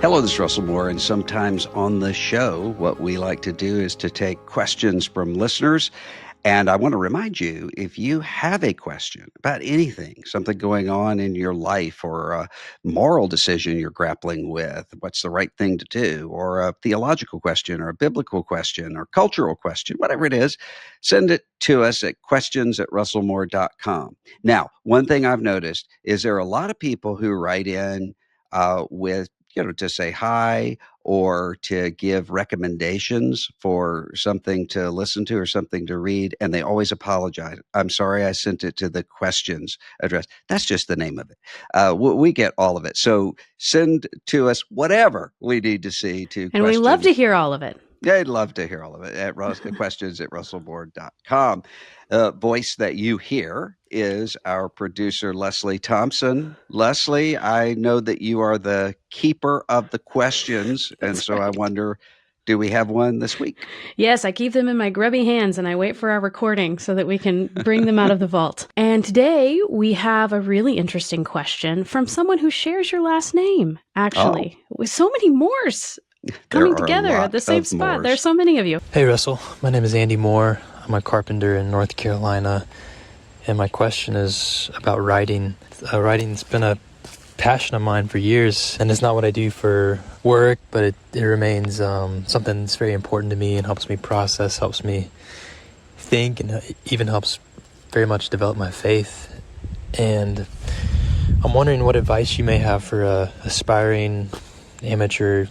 Hello, this is Russell Moore, and sometimes on the show, what we like to do is to take questions from listeners. And I want to remind you, if you have a question about anything, something going on in your life, or a moral decision you're grappling with, what's the right thing to do, or a theological question, or a biblical question, or cultural question, whatever it is, send it to us at questions@russellmoore.com. Now, one thing I've noticed is there are a lot of people who write in with to say hi or to give recommendations for something to listen to or something to read, and they always apologize. I'm sorry I sent it to the questions address. That's just the name of it. We get all of it. So send to us whatever we need to see to And questions. we love to hear all of it. Yeah, I'd love to hear all of it at questions@russellmoore.com. Voice that you hear is our producer, Leslie Thompson. Leslie, I know that you are the keeper of the questions, and That's so I right. wonder, do we have one this week? Yes, I keep them in my grubby hands and I wait for our recording so that we can bring them out of the vault. And today we have a really interesting question from someone who shares your last name, actually, with so many Moores coming together at the same spot. There's so many of you. Hey Russell, my name is Andy Moore. I'm a carpenter in North Carolina, and my question is about writing. Writing's been a passion of mine for years, and it's not what I do for work, but it remains something that's very important to me and helps me process, helps me think, and even helps very much develop my faith. And I'm wondering what advice you may have for a aspiring amateur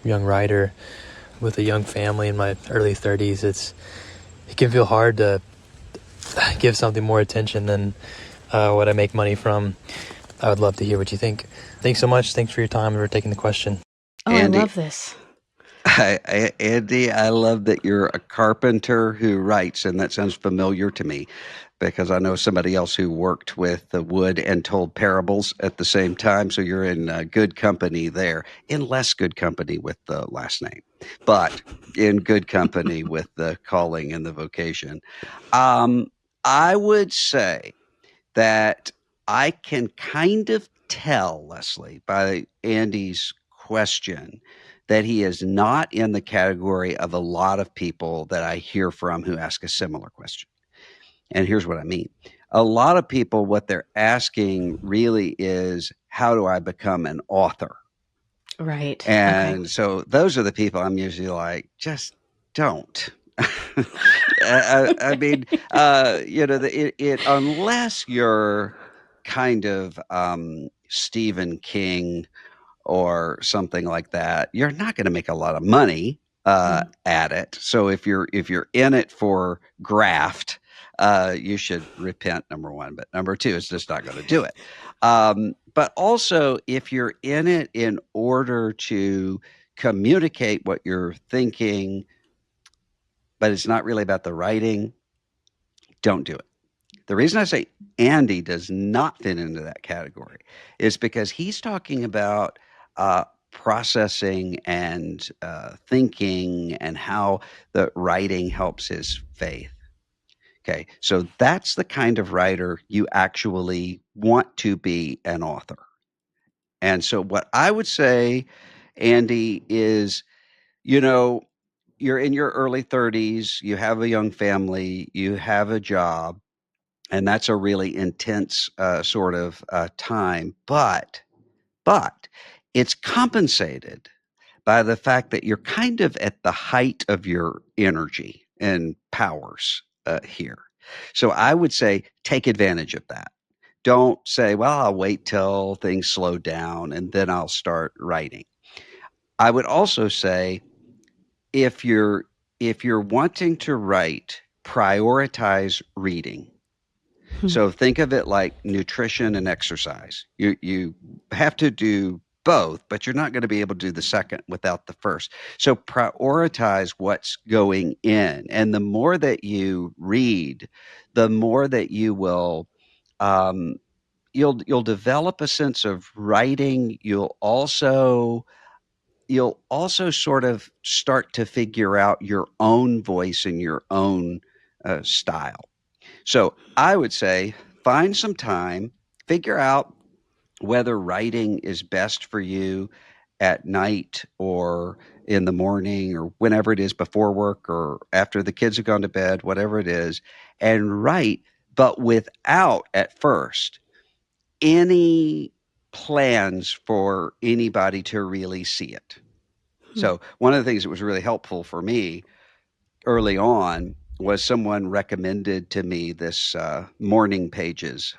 young writer with a young family in my early 30s. It can feel hard to give something more attention than what I make money from. I would love to hear what you think. Thanks so much. Thanks for your time and for taking the question. Oh, Andy, I love this. Andy, I love that you're a carpenter who writes, and that sounds familiar to me because I know somebody else who worked with the wood and told parables at the same time. So you're in good company there, in less good company with the last name, but in good company with the calling and the vocation. I would say that I can kind of tell, Leslie, by Andy's question, that he is not in the category of a lot of people that I hear from who ask a similar question. And here's what I mean. A lot of people, what they're asking really is, how do I become an author? Right. And so those are the people I'm usually like, just don't. I mean, unless you're kind of Stephen King or something like that, you're not going to make a lot of money at it. So if you're in it for graft, you should repent, number one. But number two, it's just not going to do it. But also, if you're in it in order to communicate what you're thinking, but it's not really about the writing, don't do it. The reason I say Andy does not fit into that category is because he's talking about processing and thinking and how the writing helps his faith. Okay, so that's the kind of writer you actually want to be an author. And so what I would say, Andy, is, you're in your early 30s, you have a young family, you have a job, and that's a really intense sort of time. But it's compensated by the fact that you're kind of at the height of your energy and powers here. So I would say take advantage of that. Don't say, well, I'll wait till things slow down and then I'll start writing. I would also say, if you're wanting to write, prioritize reading. So think of it like nutrition and exercise. You have to do both, but you're not going to be able to do the second without the first. So prioritize what's going in, and the more that you read, the more that you will you'll develop a sense of writing. You'll also sort of start to figure out your own voice and your own style. So I would say find some time, figure out whether writing is best for you at night or in the morning or whenever it is before work or after the kids have gone to bed, whatever it is, and write, but without at first any plans for anybody to really see it. Hmm. So, one of the things that was really helpful for me early on was someone recommended to me this morning pages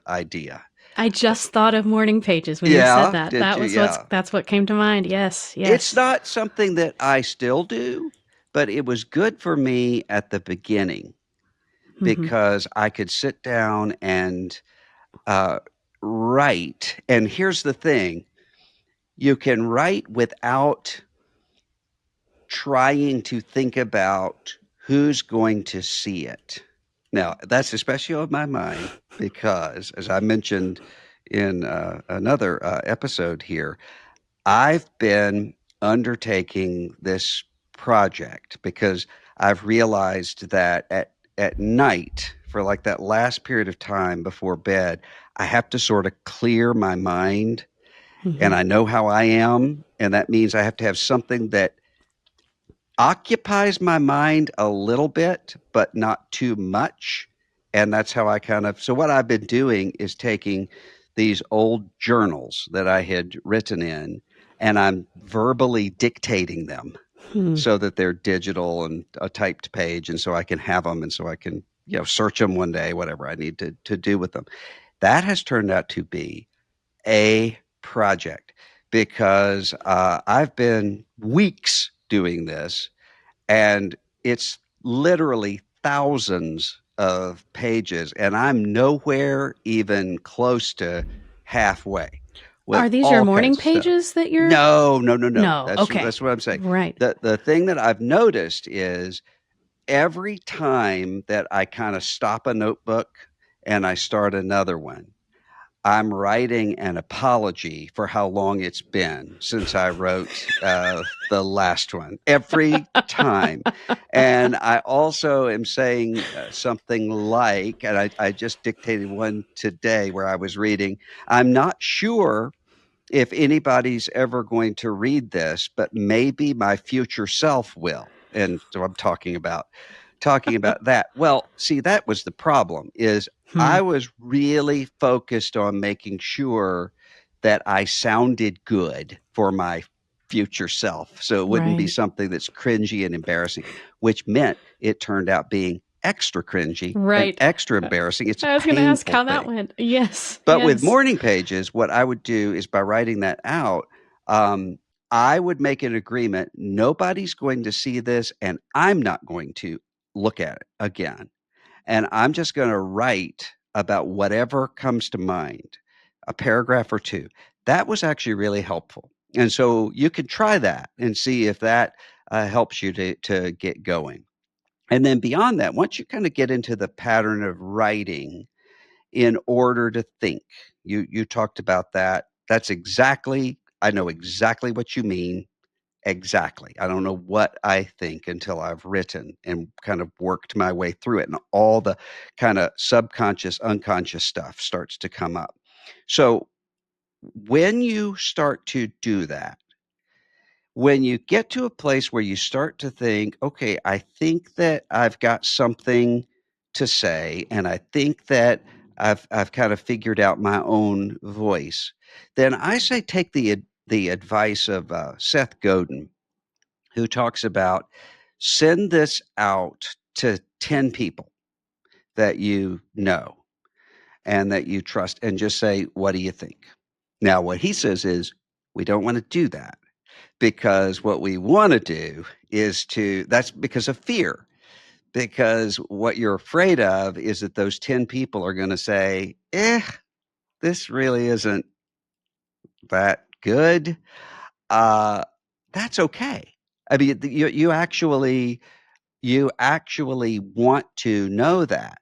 idea. I just thought of morning pages when you said Yeah, that. did you? Yeah. That's what came to mind. Yes, It's yes. not something that I still do, but it was good for me at the beginning Hmm. because I could sit down and uh, write. And here's the thing, you can write without trying to think about who's going to see it. Now, that's especially on my mind because, as I mentioned in another episode here, I've been undertaking this project because I've realized that at night, for like that last period of time before bed, I have to sort of clear my mind, Hmm. and I know how I am, and that means I have to have something that occupies my mind a little bit, but not too much. And that's how I kind of, so what I've been doing is taking these old journals that I had written in, and I'm verbally dictating them Hmm. so that they're digital and a typed page. And so I can have them and so I can, search them one day, whatever I need to do with them. That has turned out to be a project because I've been weeks doing this, and it's literally thousands of pages, and I'm nowhere even close to halfway with Are these your all morning kinds of stuff. pages that you're? No, no, no, no. No. That's Okay. that's what I'm saying. Right. The thing that I've noticed is every time that I kind of stop a notebook and I start another one, I'm writing an apology for how long it's been since I wrote the last one every time. And I also am saying something like, and I just dictated one today where I was reading, I'm not sure if anybody's ever going to read this, but maybe my future self will. And so I'm talking about that. Well, see, that was the problem is Hmm. I was really focused on making sure that I sounded good for my future self. So it wouldn't be Right. something that's cringy and embarrassing, which meant it turned out being extra cringy and Right. extra embarrassing. It's a I was going to ask painful how that thing. went. Yes. But with Yes. morning pages, what I would do is by writing that out, um, I would make an agreement. Nobody's going to see this, and I'm not going to look at it again. And I'm just going to write about whatever comes to mind, a paragraph or two. That was actually really helpful. And so you can try that and see if that helps you to get going. And then beyond that, once you kind of get into the pattern of writing, in order to think. You talked about that. That's exactly, I know exactly what you mean. Exactly. I don't know what I think until I've written and kind of worked my way through it, and all the kind of subconscious, unconscious stuff starts to come up. So when you start to do that, when you get to a place where you start to think, okay, I think that I've got something to say, and I think that I've kind of figured out my own voice, then I say take the advice of Seth Godin, who talks about send this out to 10 people that you know and that you trust, and just say, what do you think? Now, what he says is we don't want to do that because what we want to do is that's because of fear. Because what you're afraid of is that those 10 people are going to say, this really isn't that good. Uh, that's okay. I mean, you actually want to know that.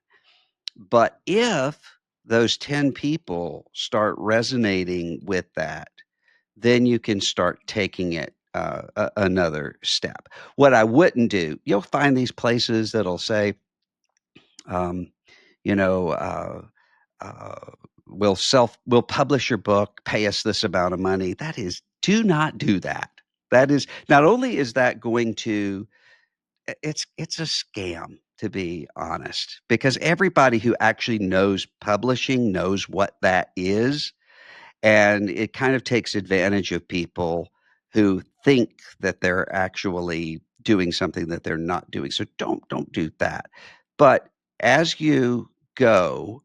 But if those 10 people start resonating with that, then you can start taking it another step. What I wouldn't do, you'll find these places that'll say, um, you know, uh, we'll publish your book, pay us this amount of money. That is Do not do that. That is not only is that going to it's a scam, to be honest, because everybody who actually knows publishing knows what that is, and it kind of takes advantage of people who think that they're actually doing something that they're not doing. So don't do that. But as you go,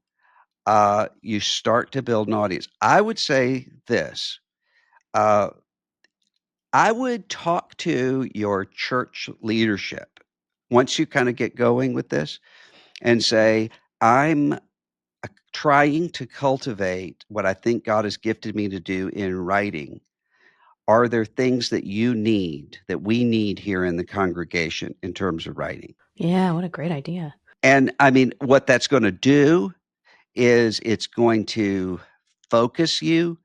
you start to build an audience. I would say this. Uh, I would talk to your church leadership once you kind of get going with this and say, I'm trying to cultivate what I think God has gifted me to do in writing. Are there things that you need, that we need here in the congregation in terms of writing? Yeah, what a great idea. And I mean, what that's going to do is it's going to focus you.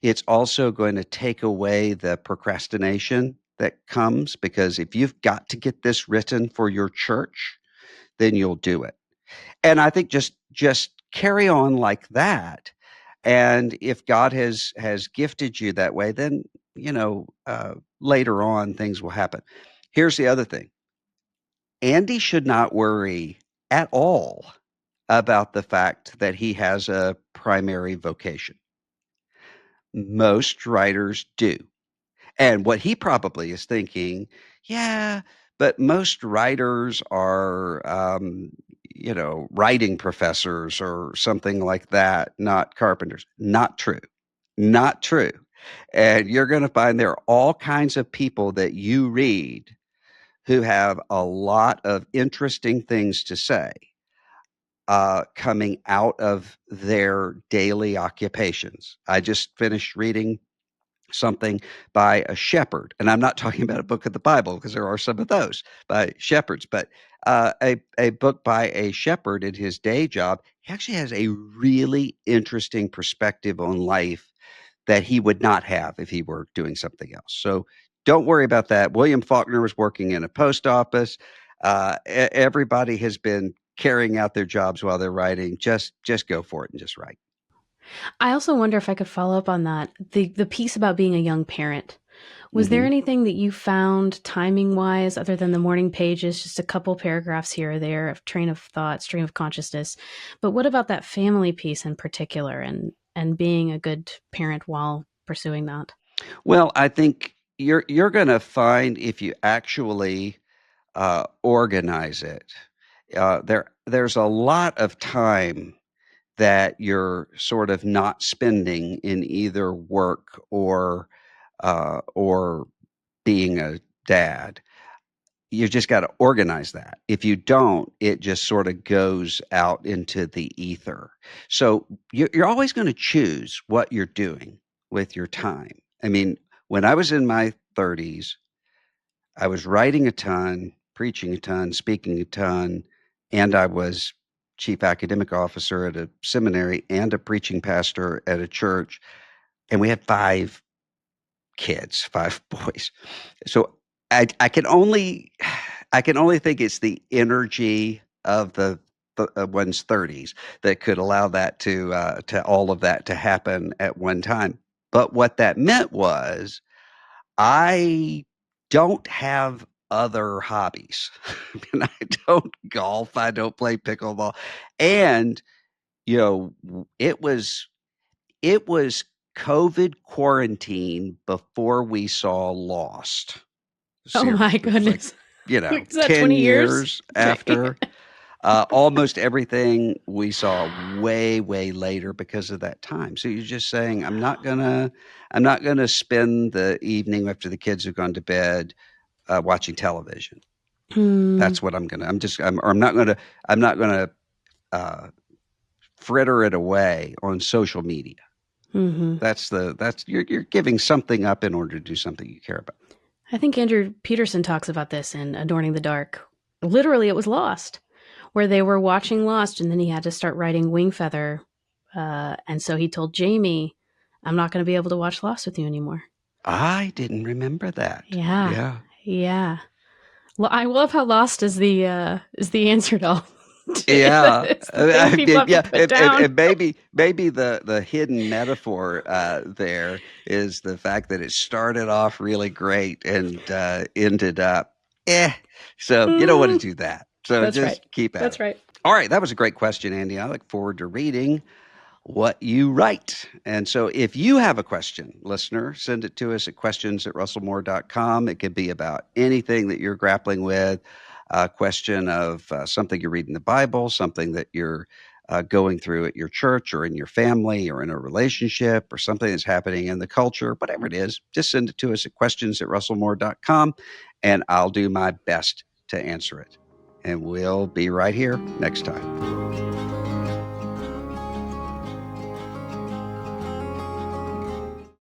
It's also going to take away the procrastination that comes, because if you've got to get this written for your church, then you'll do it. And I think just carry on like that. And if God has gifted you that way, then later on things will happen. Here's the other thing: Andy should not worry at all about the fact that he has a primary vocation. Most writers do. And what he probably is thinking, yeah, but most writers are, writing professors or something like that, not carpenters. Not true. Not true. And you're going to find there are all kinds of people that you read who have a lot of interesting things to say, coming out of their daily occupations. I just finished reading something by a shepherd, and I'm not talking about a book of the Bible, because there are some of those by shepherds, but a book by a shepherd in his day job. He actually has a really interesting perspective on life that he would not have if he were doing something else. So don't worry about that. William Faulkner was working in a post office. Everybody has been carrying out their jobs while they're writing. Just go for it and just write. I also wonder if I could follow up on that. The piece about being a young parent. Was there Mhm. anything that you found timing wise, other than the morning pages, just a couple paragraphs here or there of train of thought, stream of consciousness? But what about that family piece in particular, and being a good parent while pursuing that? Well, I think you're going to find, if you actually organize it, there's a lot of time that you're sort of not spending in either work or being a dad. You just got to organize that. If you don't, it just sort of goes out into the ether. So you're always going to choose what you're doing with your time. I mean, when I was in my 30s, I was writing a ton, preaching a ton, speaking a ton, and I was chief academic officer at a seminary and a preaching pastor at a church. And we had 5 kids, 5 boys. So I can only think it's the energy of the one's 30s that could allow that to all of that to happen at one time. But what that meant was I don't have other hobbies. I mean, I don't golf, I don't play pickleball, and it was COVID quarantine before we saw Lost. Oh my Seriously, like, goodness. Is that 10 20 years? years after, almost everything we saw way, way later because of that time. So you're just saying, I'm not gonna spend the evening after the kids have gone to bed, watching television. Hmm. That's what I'm not gonna uh, fritter it away on social media. Hmm. That's you're giving something up in order to do something you care about. I think Andrew Peterson talks about this in Adorning the Dark. Literally, it was Lost, where they were watching Lost, and then he had to start writing Wingfeather. And so he told Jamie, I'm not going to be able to watch Lost with you anymore. I didn't remember that. Yeah. Yeah. Yeah. Well, I love how Lost is the answer to all. Yeah, It's the thing people have to put down. and maybe the hidden metaphor there is the fact that it started off really great and ended up eh. So you don't want to Mm, do that. So that's just right. keep at That's it. right. All right, that was a great question, Andy. I look forward to reading what you write. And so if you have a question, listener, send it to us at questions@russellmoore.com. It could be about anything that you're grappling with, a question of something you read in the Bible, something that you're going through at your church or in your family or in a relationship or something that's happening in the culture, whatever it is, just send it to us at questions@russellmoore.com and I'll do my best to answer it. And we'll be right here next time.